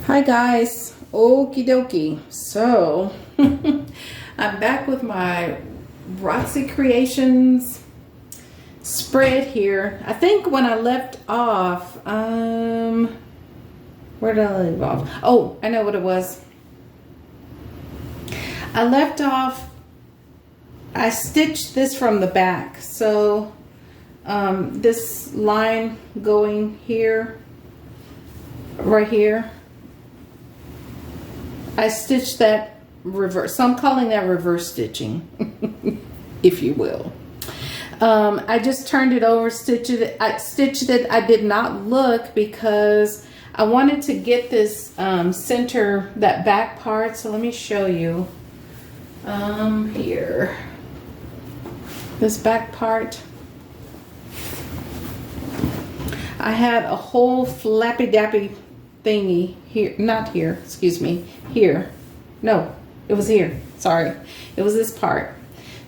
Hi guys, okie dokie. So I'm back with my Roxy Creations spread here. I think when I left off, where did I leave off? Oh, I know what it was. I left off, I stitched this from the back. So this line going here, right here, I stitched that reverse. So I'm calling that reverse stitching, if you will. I just turned it over, stitched it. I did not look because I wanted to get this center, that back part. So let me show you here. This back part. I had a whole flappy dappy thingy here, not here, excuse me, here. No, it was here. Sorry. It was this part.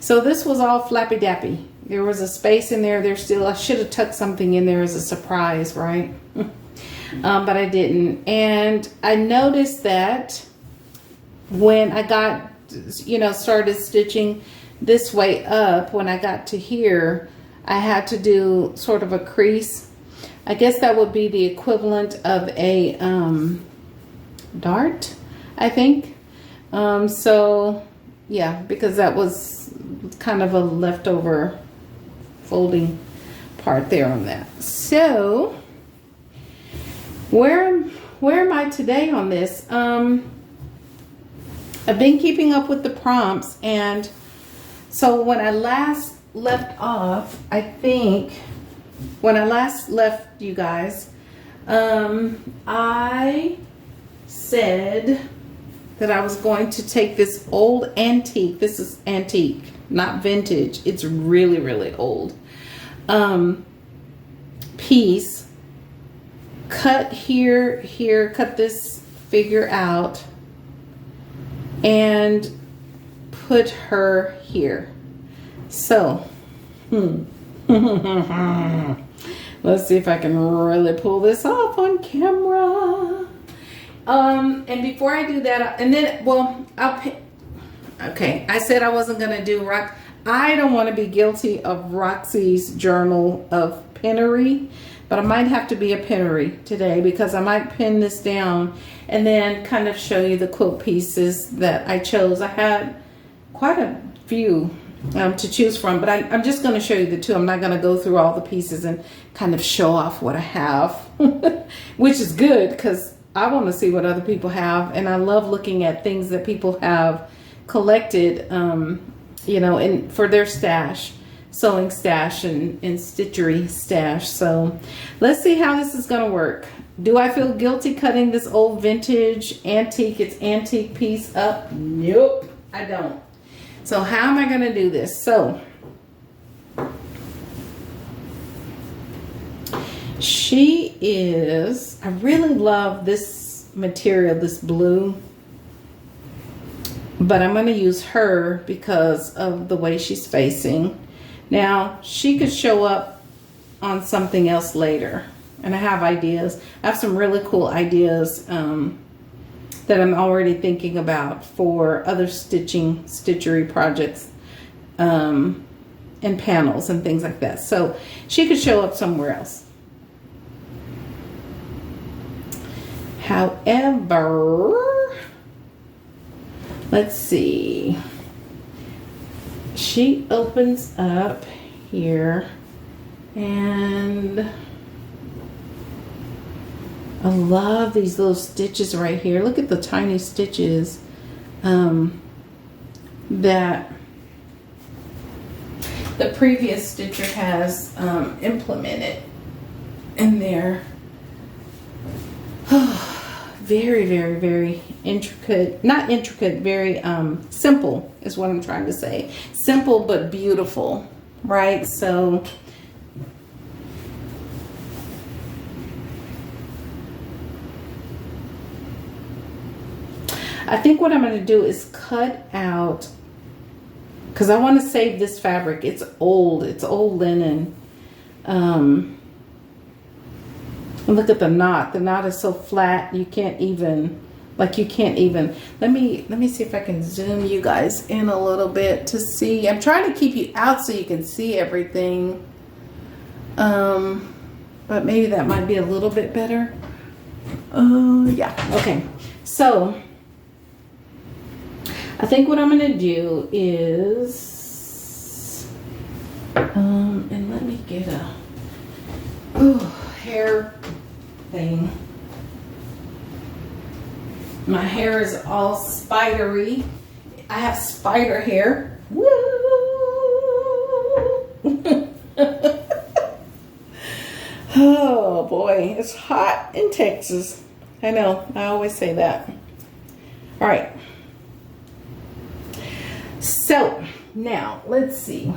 So this was all flappy dappy. There was a space in there. There's still, I should have tucked something in there as a surprise, right? But I didn't. And I noticed that when I got, started stitching this way up, when I got to here, I had to do sort of a crease. I guess that would be the equivalent of a dart, I think. So yeah, because that was kind of a leftover folding part there on that. So where am I today on this? I've been keeping up with the prompts, and so when I last left off, I think when I last left you guys, I said that I was going to take this old antique, this is antique, not vintage, it's really, really old, piece, cut here, cut this figure out, and put her here. So, let's see if I can really pull this off on camera. And before I do that, and then, well, okay, I said I wasn't going to do I don't want to be guilty of Roxy's journal of pinnery, but I might have to be a pinnery today because I might pin this down and then kind of show you the quilt pieces that I chose. I had quite a few to choose from, but I'm just going to show you the two. I'm not going to go through all the pieces and kind of show off what I have, which is good because I want to see what other people have, and I love looking at things that people have collected, for their stash, sewing stash and stitchery stash. So let's see how this is going to work. Do I feel guilty cutting this old vintage antique, it's antique piece up? Nope, I don't. So how am I going to do this? So she is, I really love this material, this blue, but I'm going to use her because of the way she's facing. Now, she could show up on something else later, and I have ideas. I have some really cool ideas that I'm already thinking about for other stitchery projects and panels and things like that. So she could show up somewhere else. However, let's see. She opens up here, and I love these little stitches right here. Look at the tiny stitches that the previous stitcher has implemented in there. Very, very, very intricate. Not intricate, very simple is what I'm trying to say. Simple but beautiful, right? So I think what I'm going to do is cut out, because I want to save this fabric. It's old linen. And look at the knot. The knot is so flat you can't even, let me see if I can zoom you guys in a little bit to see. I'm trying to keep you out so you can see everything. But maybe that might be a little bit better. Yeah, okay. So I think what I'm gonna do is, and let me get a hair thing. My hair is all spidery. I have spider hair. Woo! Oh boy, it's hot in Texas. I know, I always say that. All right. So now let's see.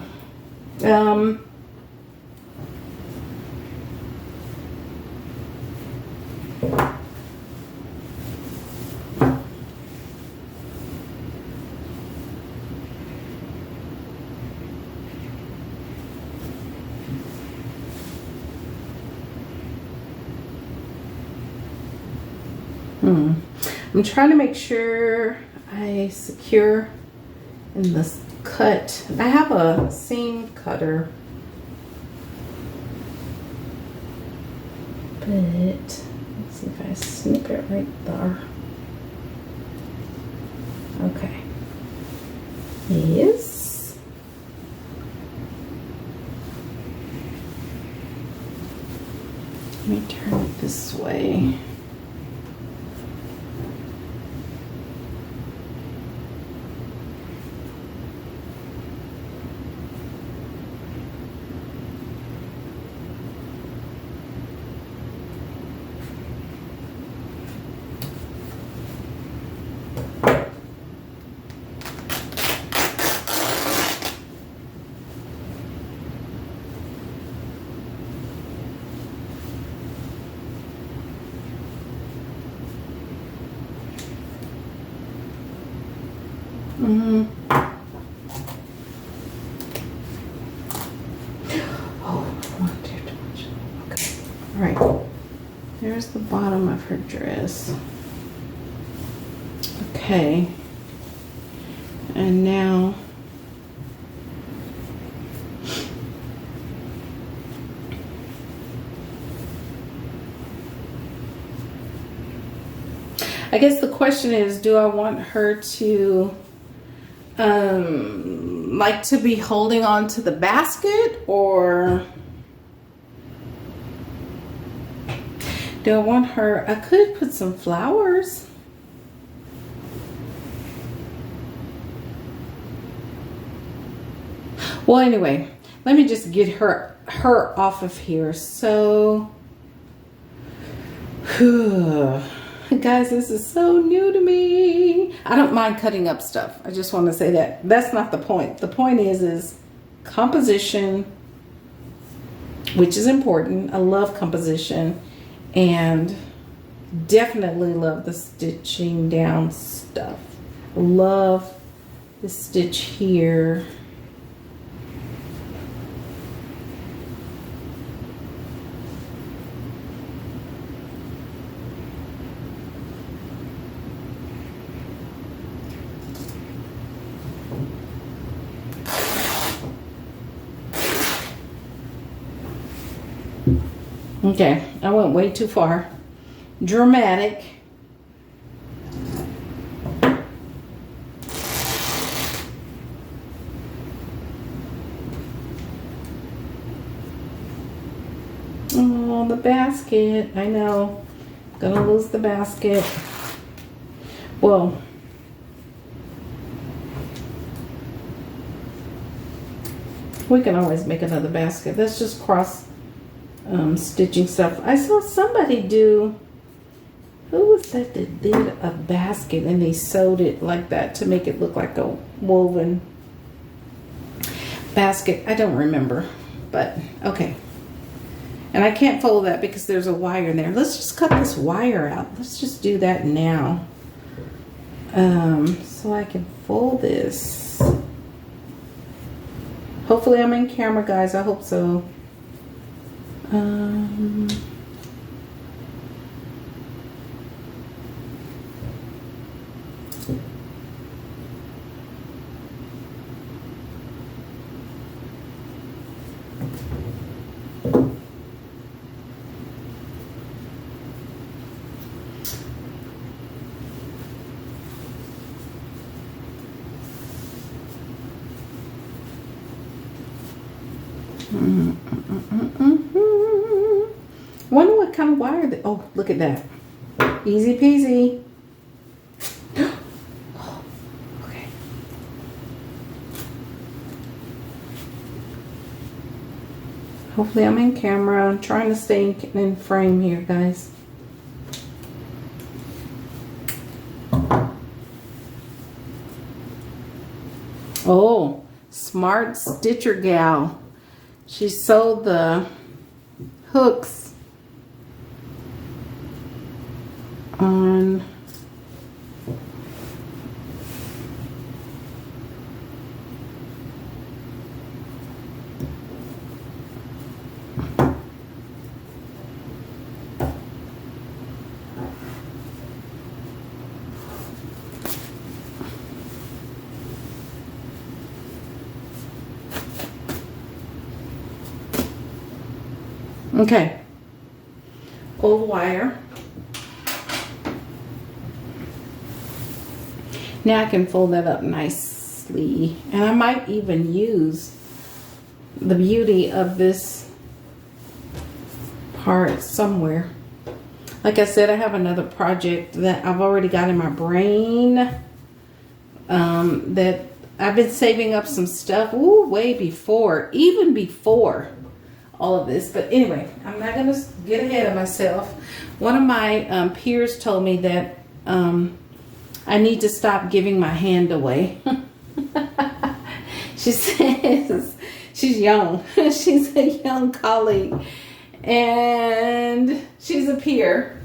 I'm trying to make sure I secure in this cut. I have a seam cutter, but let's see if I snip it right there. Okay. Yes. Let me turn it this way. Oh, not too much. Okay. All right. There's the bottom of her dress. Okay. And now I guess the question is, do I want her to like to be holding on to the basket, or do I want her, I could put some flowers. Well, anyway, let me just get her off of here. So guys, this is so new to me. I don't mind cutting up stuff. I just want to say that. That's not the point. The point is composition, which is important. I love composition and definitely love the stitching down stuff. I love the stitch here. Okay, I went way too far. Dramatic. Oh, the basket. I know. Gonna lose the basket. Well, we can always make another basket. Let's just cross stitching stuff. I saw somebody do, who was that did a basket and they sewed it like that to make it look like a woven basket. I don't remember, but okay. And I can't fold that because there's a wire in there. Let's just cut this wire out. Let's just do that now. So I can fold this. Hopefully I'm in camera, guys. I hope so. Wonder what kind of wire that. Oh, look at that. Easy peasy. Okay. Hopefully I'm in camera. I'm trying to stay in frame here, guys. Oh, smart stitcher gal. She sewed the hooks on okay. Old wire. Now I can fold that up nicely. And I might even use the beauty of this part somewhere. Like I said, I have another project that I've already got in my brain. That I've been saving up some stuff. Ooh, way before. Even before all of this. But anyway, I'm not going to get ahead of myself. One of my peers told me that I need to stop giving my hand away. She says she's young. She's a young colleague. And she's a peer.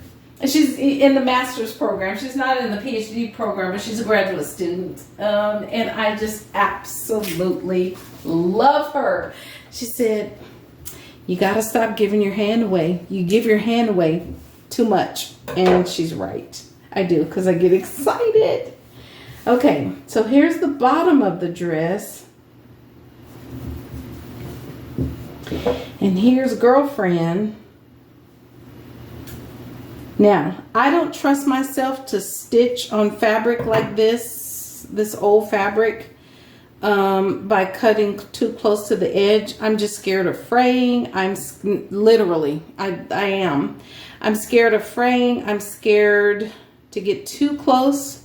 She's in the master's program. She's not in the PhD program, but she's a graduate student. And I just absolutely love her. She said, you got to stop giving your hand away. You give your hand away too much. And she's right. I do, because I get excited. Okay, so here's the bottom of the dress. And here's girlfriend. Now, I don't trust myself to stitch on fabric like this old fabric, by cutting too close to the edge. I'm just scared of fraying. I'm literally, I am. I'm scared of fraying. I'm scared to get too close,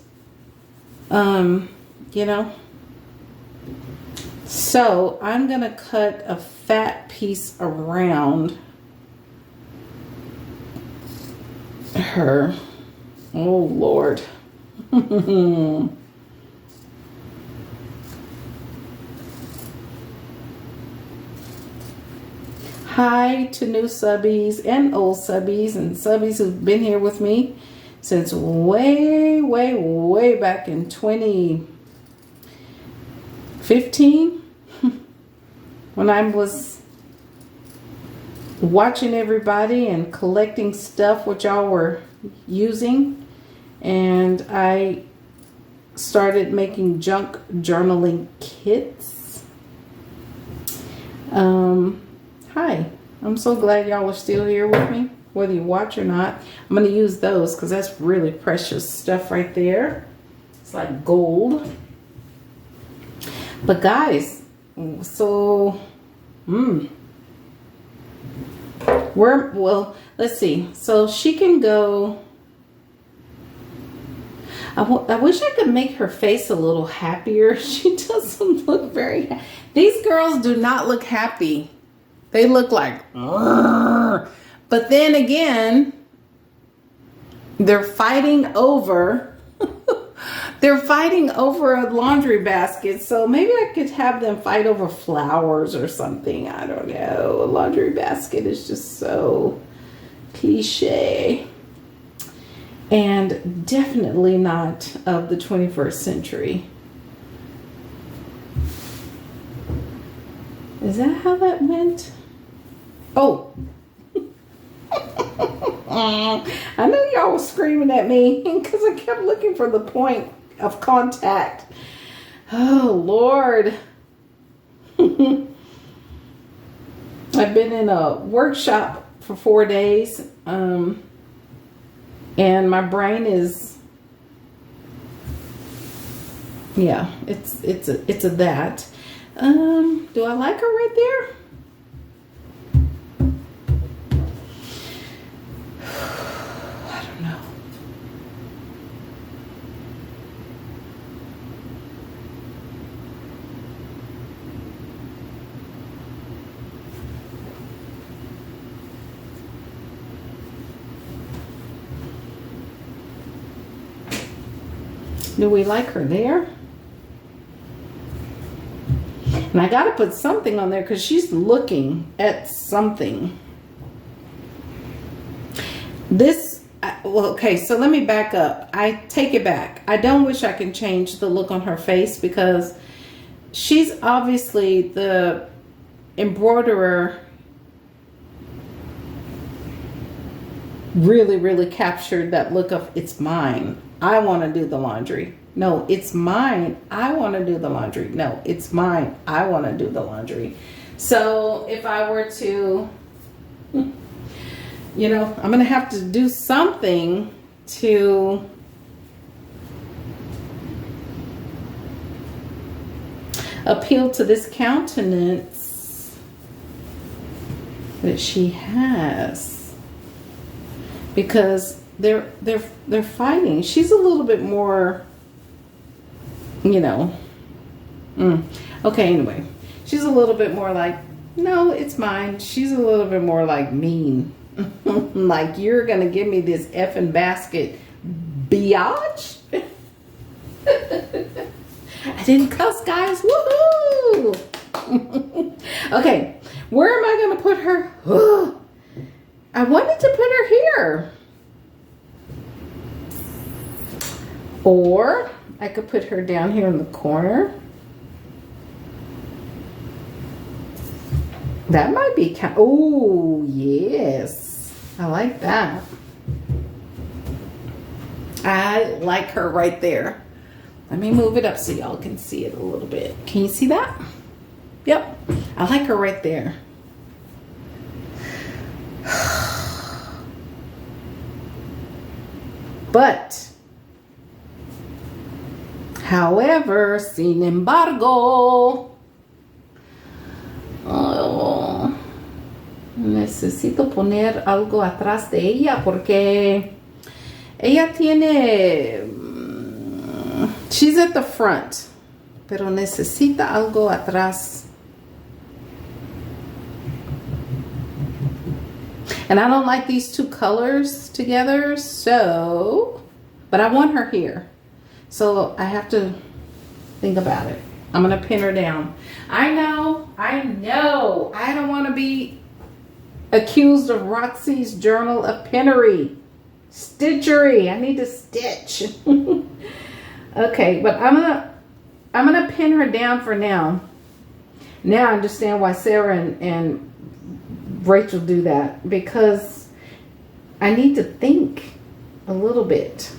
you know. So I'm gonna cut a fat piece around her. Oh Lord. Hi to new subbies and old subbies and subbies who've been here with me since way back in 2015 when I was watching everybody and collecting stuff which y'all were using, and I started making junk journaling kits. Hi, I'm so glad y'all are still here with me, whether you watch or not. I'm going to use those because that's really precious stuff right there. It's like gold. But guys, so, well, let's see. So she can go, I wish I could make her face a little happier. She doesn't look very happy. These girls do not look happy. They look like, but then again, they're fighting over, a laundry basket. So maybe I could have them fight over flowers or something. I don't know. A laundry basket is just so cliche. And definitely not of the 21st century. Is that how that went? Oh. I know y'all was screaming at me because I kept looking for the point of contact. Oh, Lord. I've been in a workshop for 4 days. And my brain is, yeah, it's a that. Do I like her right there? Do we like her there? And I got to put something on there because she's looking at something. Well, okay, so let me back up. I take it back. I don't wish I can change the look on her face because she's obviously the embroiderer really captured that look of it's mine. I want to do the laundry. No, it's mine. I want to do the laundry. No, it's mine. I want to do the laundry. So if I were to, you know, I'm going to have to do something to appeal to this countenance that she has, because they're fighting. She's a little bit more, you know, okay, anyway, she's a little bit more like, no, it's mine. She's a little bit more like mean. Like, you're gonna give me this effing basket, biatch. I didn't cuss, guys. Woohoo! Okay, where am I gonna put her? I wanted to put her here, or I could put her down here in the corner. That might be kind. Oh, yes. I like that. I like her right there. Let me move it up so y'all can see it a little bit. Can you see that? Yep. I like her right there. But, however, sin embargo, necesito poner algo atrás de ella porque ella tiene, she's at the front, pero necesita algo atrás. And I don't like these two colors together, so, but I want her here. So I have to think about it. I'm going to pin her down. I know. I don't want to be accused of Roxy's Journal of Pinnery. Stitchery. I need to stitch. Okay, but I'm gonna pin her down for now. Now I understand why Sarah and Rachel do that, because I need to think a little bit.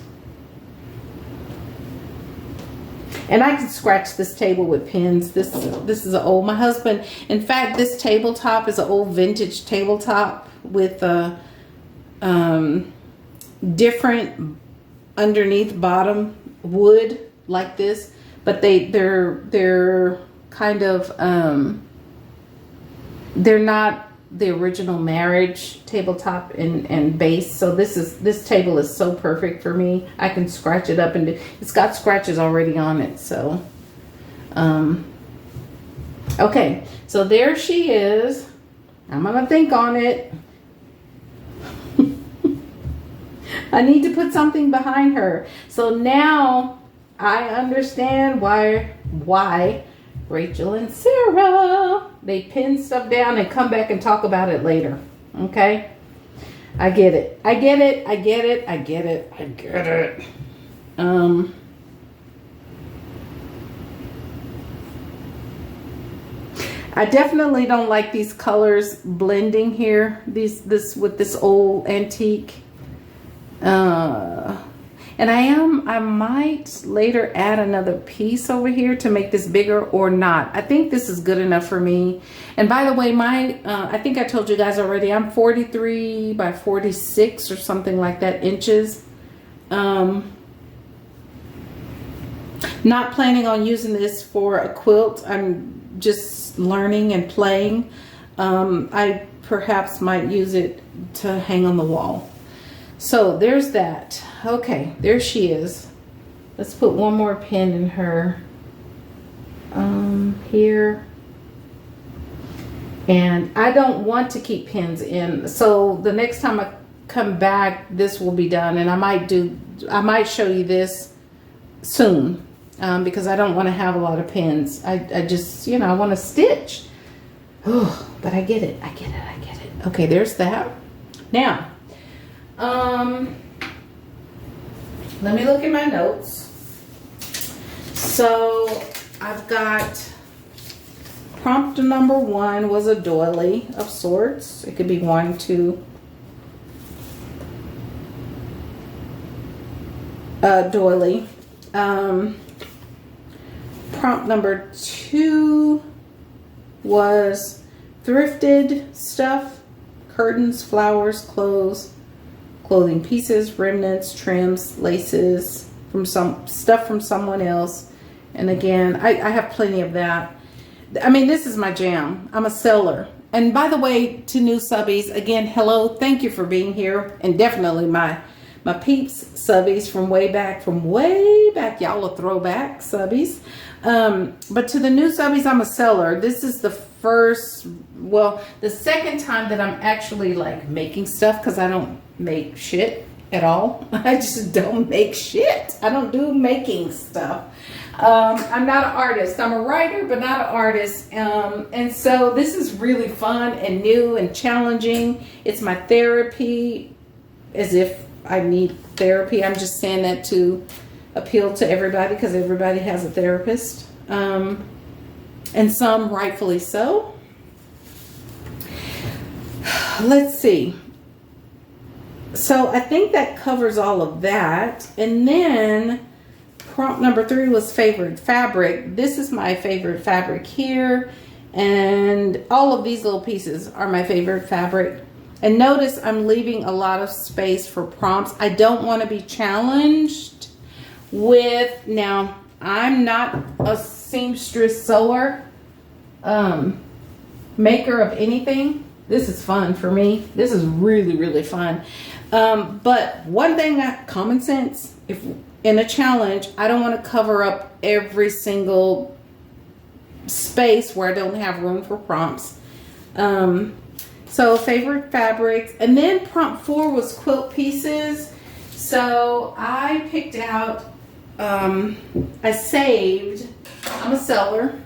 And I can scratch this table with pins. This is an old, my husband, in fact, this tabletop is an old vintage tabletop with a different underneath bottom wood like this, but they're kind of they're not the original marriage tabletop and base. So this table is so perfect for me. I can scratch it up, and it's got scratches already on it. So okay, so there she is. I'm gonna think on it. I need to put something behind her. So now I understand why Rachel and Sarah, they pin stuff down and come back and talk about it later. Okay? I get it. I get it. I get it. I get it. I get it. I definitely don't like these colors blending here. This with this old antique. And I might later add another piece over here to make this bigger, or not. I think this is good enough for me. And by the way, I think I told you guys already, I'm 43 by 46 or something like that inches. Not planning on using this for a quilt. I'm just learning and playing. I perhaps might use it to hang on the wall. So there's that. Okay, there she is. Let's put one more pin in her here. And I don't want to keep pins in, so the next time I come back, this will be done. And I might show you this soon because I don't want to have a lot of pins. I just, you know, I want to stitch. Oh, but I get it. I get it. I get it. Okay, there's that. Now, let me look at my notes. So I've got prompt number 1 was a doily of sorts. It could be 1, 2. Doily. Prompt number 2 was thrifted stuff, curtains, flowers, clothes, clothing pieces, remnants, trims, laces, from stuff from someone else. And again, I have plenty of that. I mean, this is my jam. I'm a seller. And by the way, to new subbies, again, hello, thank you for being here. And definitely my peeps subbies from way back, y'all are throwback subbies. But to the new subbies, I'm a seller. This is the second time that I'm actually like making stuff, because I don't make shit at all. I just don't make shit. I don't do making stuff. I'm not an artist. I'm a writer, but not an artist. And so this is really fun and new and challenging. It's my therapy, as if I need therapy. I'm just saying that to appeal to everybody, because everybody has a therapist. And some rightfully so. Let's see. So I think that covers all of that. And then prompt number 3 was favorite fabric. This is my favorite fabric here. And all of these little pieces are my favorite fabric. And notice I'm leaving a lot of space for prompts. I don't want to be challenged with, now I'm not a seamstress sewer, maker of anything. This is fun for me. This is really, really fun. But one thing, common sense, if in a challenge, I don't want to cover up every single space where I don't have room for prompts. So favorite fabrics. And then prompt 4 was quilt pieces. So I picked out, I saved, I'm a seller.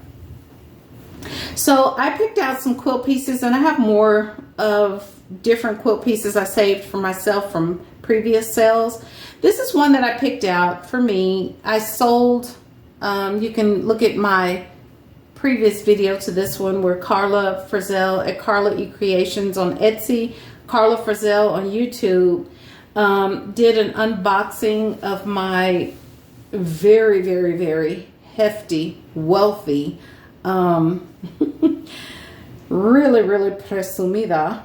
So I picked out some quilt pieces, and I have more of different quilt pieces I saved for myself from previous sales. This is one that I picked out for me. I sold, you can look at my previous video to this one, where Carla Frizzell at Carla E Creations on Etsy, Carla Frizzell on YouTube, did an unboxing of my very, very, very hefty, wealthy, really, really presumida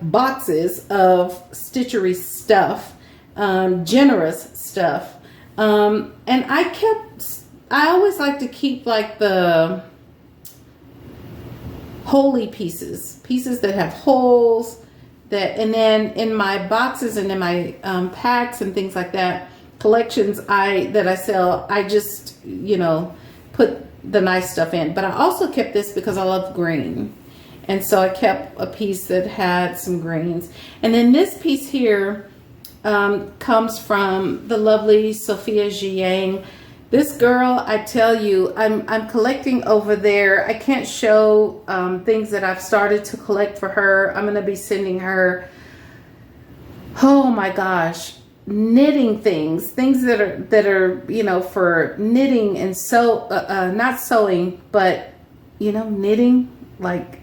boxes of stitchery stuff, generous stuff. And I always like to keep like the holy pieces that have holes, and then in my boxes and in my packs and things like that, collections that I sell, I just, you know, put the nice stuff in. But I also kept this because I love green. And so I kept a piece that had some greens. And then this piece here comes from the lovely Sophia Jiang. This girl, I tell you, I'm collecting over there. I can't show things that I've started to collect for her. I'm going to be sending her, oh my gosh, knitting things that are, you know, for knitting and not sewing, but, you know, knitting. Like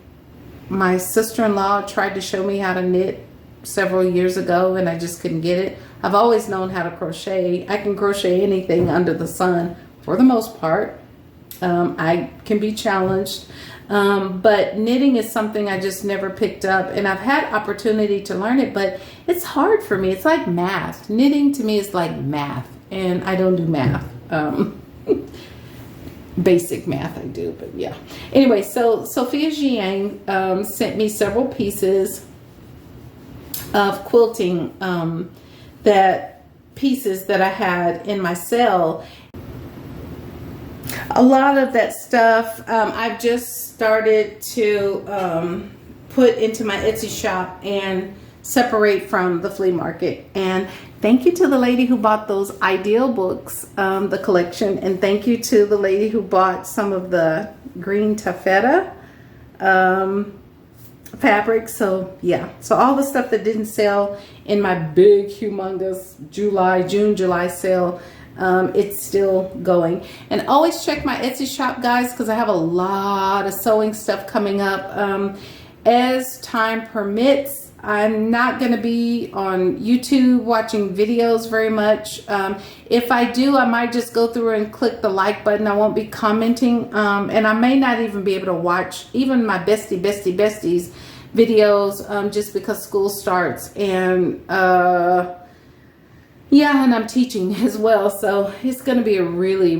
my sister-in-law tried to show me how to knit several years ago, and I just couldn't get it. I've always known how to crochet. I can crochet anything under the sun for the most part. I can be challenged. But knitting is something I just never picked up, and I've had opportunity to learn it, but it's hard for me. It's like math. Knitting to me is like math, and I don't do math. Basic math I do, but yeah. Anyway, so Sophia Jiang sent me several pieces of quilting, pieces that I had in my sale. A lot of that stuff I've just started to put into my Etsy shop and separate from the flea market. And thank you to the lady who bought those Ideal books, the collection. And thank you to the lady who bought some of the green taffeta fabric. So yeah, so all the stuff that didn't sell in my big humongous June July sale, it's still going. And always check my Etsy shop, guys, because I have a lot of sewing stuff coming up as time permits. I'm not going to be on YouTube watching videos very much. If I do, I might just go through and click the like button. I won't be commenting, and I may not even be able to watch even my besties videos, just because school starts. And yeah, and I'm teaching as well, so it's going to be a really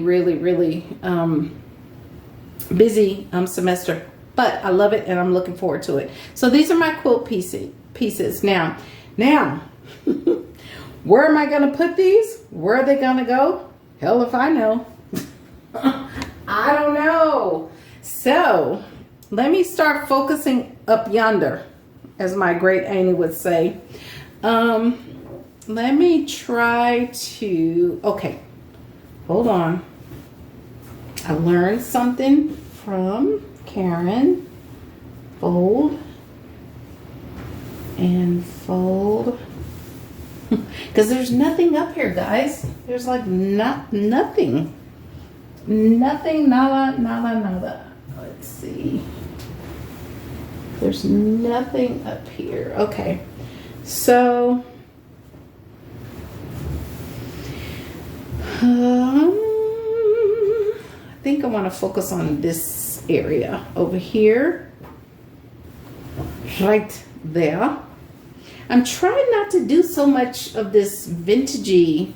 busy semester. But I love it, and I'm looking forward to it. So these are my quilt pieces. Now, where am I going to put these? Where are they going to go? Hell if I know. I don't know. So let me start focusing up yonder, as my great Annie would say. Let me try to, okay, hold on. I learned something from Karen. Fold and fold. Because there's nothing up here, guys. There's like nothing. Nada. Let's see. There's nothing up here. Okay. So I think I want to focus on this area over here, right there. I'm trying not to do so much of this vintagey,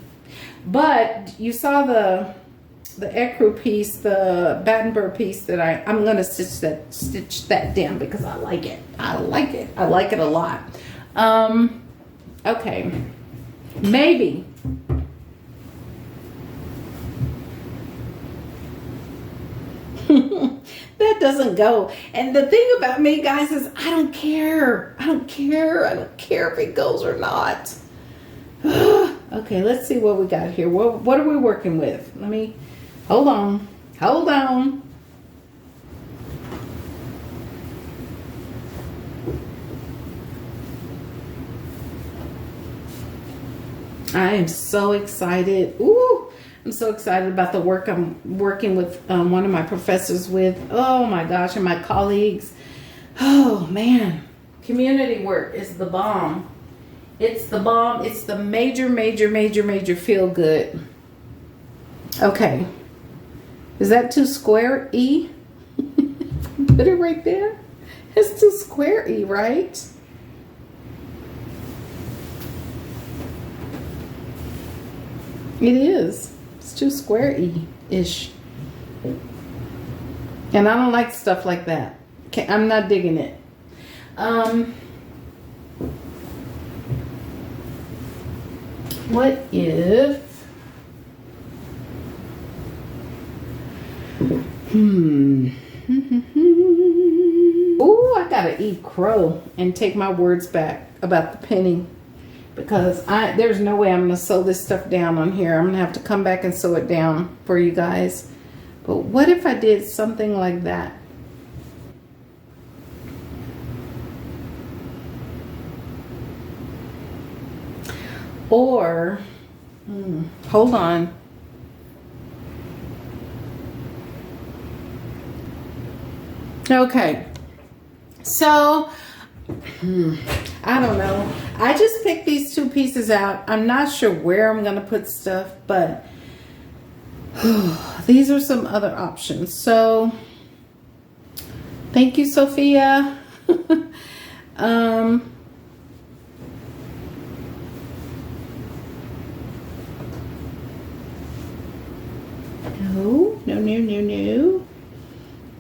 but you saw the ecru piece, the Battenberg piece that I'm going to stitch that down because I like it. I like it a lot. Okay, maybe. That doesn't go. And the thing about me, guys, is I don't care. I don't care if it goes or not. Okay, let's see what we got here. What are we working with? Let me, hold on. I am so excited. Ooh, I'm so excited about the work I'm working with one of my professors with. Oh my gosh, and my colleagues. Oh man, community work is the bomb. It's the bomb. It's the major feel good. Okay, is that too square E? Put it right there. It's too square E, right? It is. It's too square-y-ish. And I don't like stuff like that. Okay, I'm not digging it. What if... Ooh, I gotta eat crow and take my words back about the penny. Because there's no way I'm going to sew this stuff down on here. I'm going to have to come back and sew it down for you guys. But what if I did something like that? Or, hold on. Okay. So, I don't know. I just picked these two pieces out. I'm not sure where I'm going to put stuff, but these are some other options. So, thank you, Sophia. No.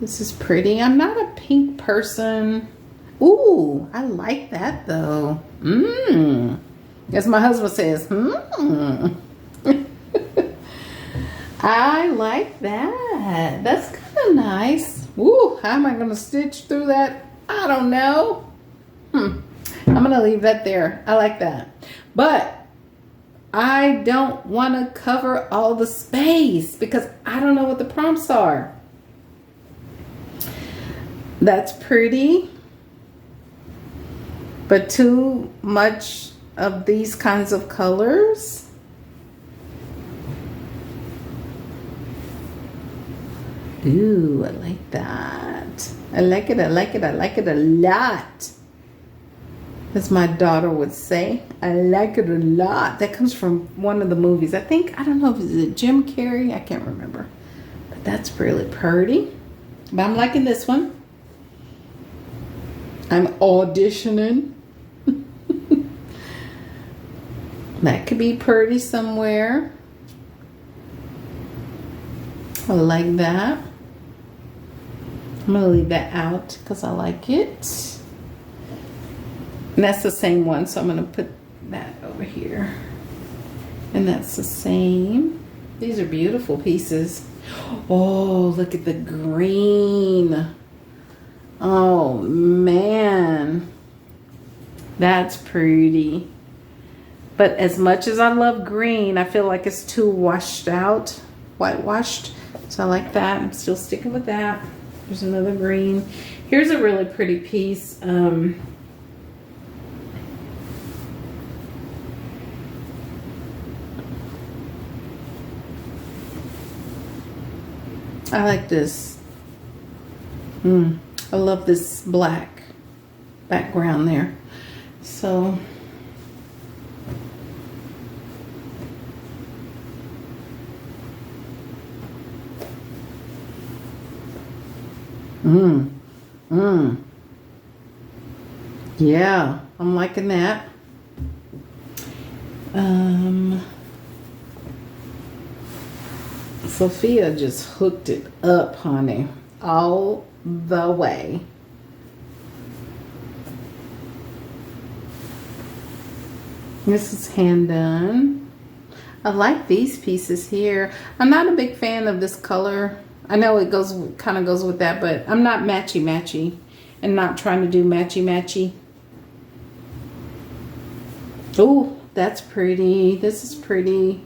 This is pretty. I'm not a pink person. Ooh, I like that though. As my husband says, I like that. That's kind of nice. Ooh, how am I going to stitch through that? I don't know. I'm gonna leave that there. I like that. But I don't want to cover all the space because I don't know what the prompts are. That's pretty, but too much of these kinds of colors. Ooh, I like that. I like it, I like it, I like it a lot. As my daughter would say, I like it a lot. That comes from one of the movies. I think, I don't know if it's Jim Carrey. I can't remember. But that's really pretty. But I'm liking this one. I'm auditioning. That could be pretty somewhere. I like that. I'm going to leave that out because I like it. And that's the same one, so I'm going to put that over here. And that's the same. These are beautiful pieces. Oh, look at the green. Oh, man. That's pretty. But as much as I love green, I feel like it's too washed out, whitewashed. So I like that. I'm still sticking with that. There's another green. Here's a really pretty piece. I like this. I love this black background there. So yeah, I'm liking that. Sophia just hooked it up, honey, all the way. This is hand done. I like these pieces here. I'm not a big fan of this color. I know it kind of goes with that, but I'm not matchy and not trying to do matchy. Oh, that's pretty. This is pretty.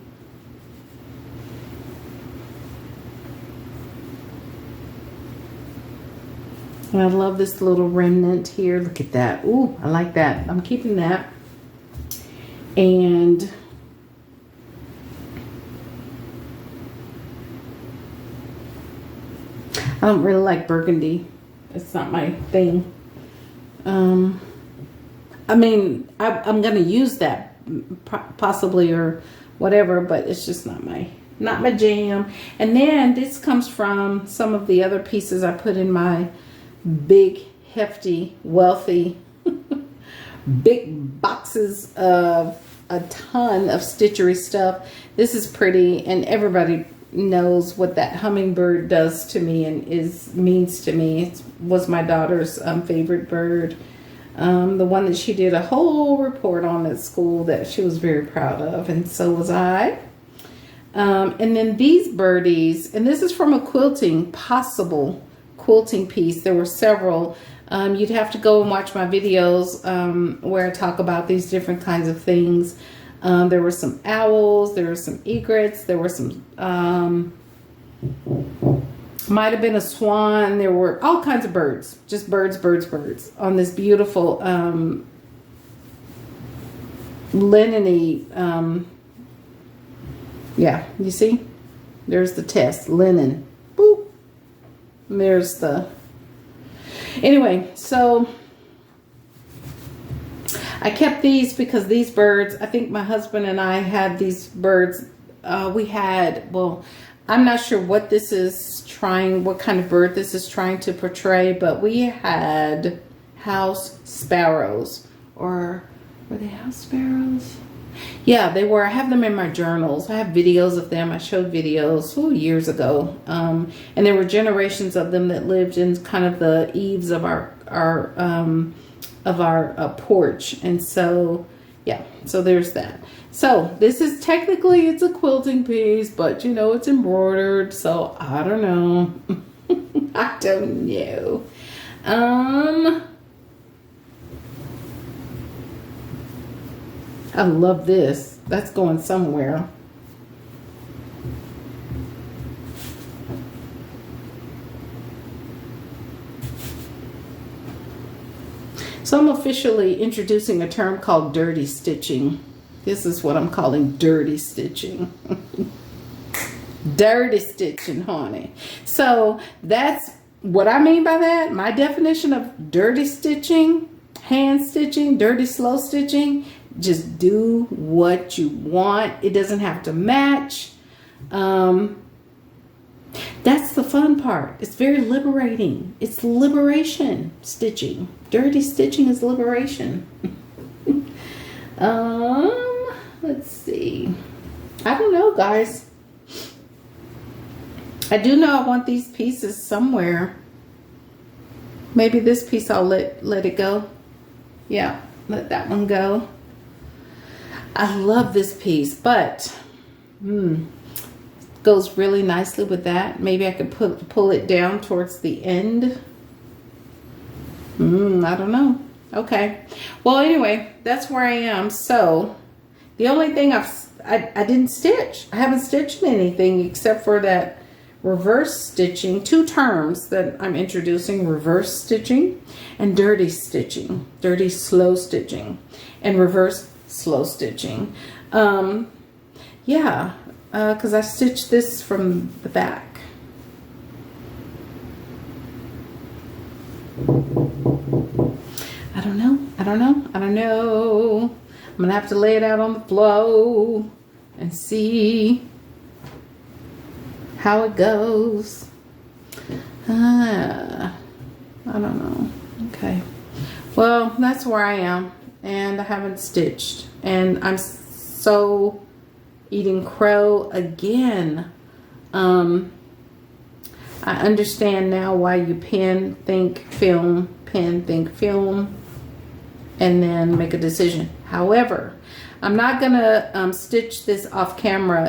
And I love this little remnant here. Look at that. Ooh, I like that. I'm keeping that. And I don't really like burgundy. It's not my thing. I mean, I'm gonna use that possibly or whatever, but it's just not my jam. And then this comes from some of the other pieces I put in my big, hefty, wealthy, big boxes of a ton of stitchery stuff. This is pretty, and everybody knows what that hummingbird does to me and means to me. It was my daughter's favorite bird. The one that she did a whole report on at school that she was very proud of, and so was I. And then these birdies, and this is from a possible quilting piece. There were several. You'd have to go and watch my videos where I talk about these different kinds of things. There were some owls, there were some egrets, there were some, might have been a swan. There were all kinds of birds, just birds on this beautiful linen-y, yeah, you see? There's the test, linen. Boop. And there's the... Anyway, so I kept these because these birds, I think my husband and I had these birds. We had, well, I'm not sure what this is what kind of bird this is trying to portray, but we had house sparrows. Or were they house sparrows? Yeah, they were. I have them in my journals. I have videos of them. I showed videos years ago. And there were generations of them that lived in kind of the eaves of our porch. And so, yeah, so there's that. So this is technically, it's a quilting piece, but you know, it's embroidered. So I don't know. I don't know. I love this. That's going somewhere. So I'm officially introducing a term called dirty stitching. This is what I'm calling dirty stitching. Dirty stitching, honey. So that's what I mean by that. My definition of dirty stitching, hand stitching, dirty slow stitching, just do what you want. It doesn't have to match. That's the fun part. It's very liberating. It's liberation stitching. Dirty stitching is liberation. Let's see. I don't know, guys. I do know I want these pieces somewhere. Maybe this piece I'll let it go. Yeah, let that one go. I love this piece, but goes really nicely with that. Maybe I could pull it down towards the end. I don't know. Okay. Well, anyway, that's where I am. So the only thing I didn't stitch. I haven't stitched anything except for that reverse stitching. Two terms that I'm introducing: reverse stitching and dirty stitching. Dirty slow stitching and reverse slow stitching. Yeah, because I stitched this from the back. I don't know. I'm gonna have to lay it out on the floor and see how it goes. I don't know. Okay. Well, that's where I am, and I haven't stitched, and I'm so eating crow again. I understand now why you pen, think, film, and then make a decision. However, I'm not gonna stitch this off camera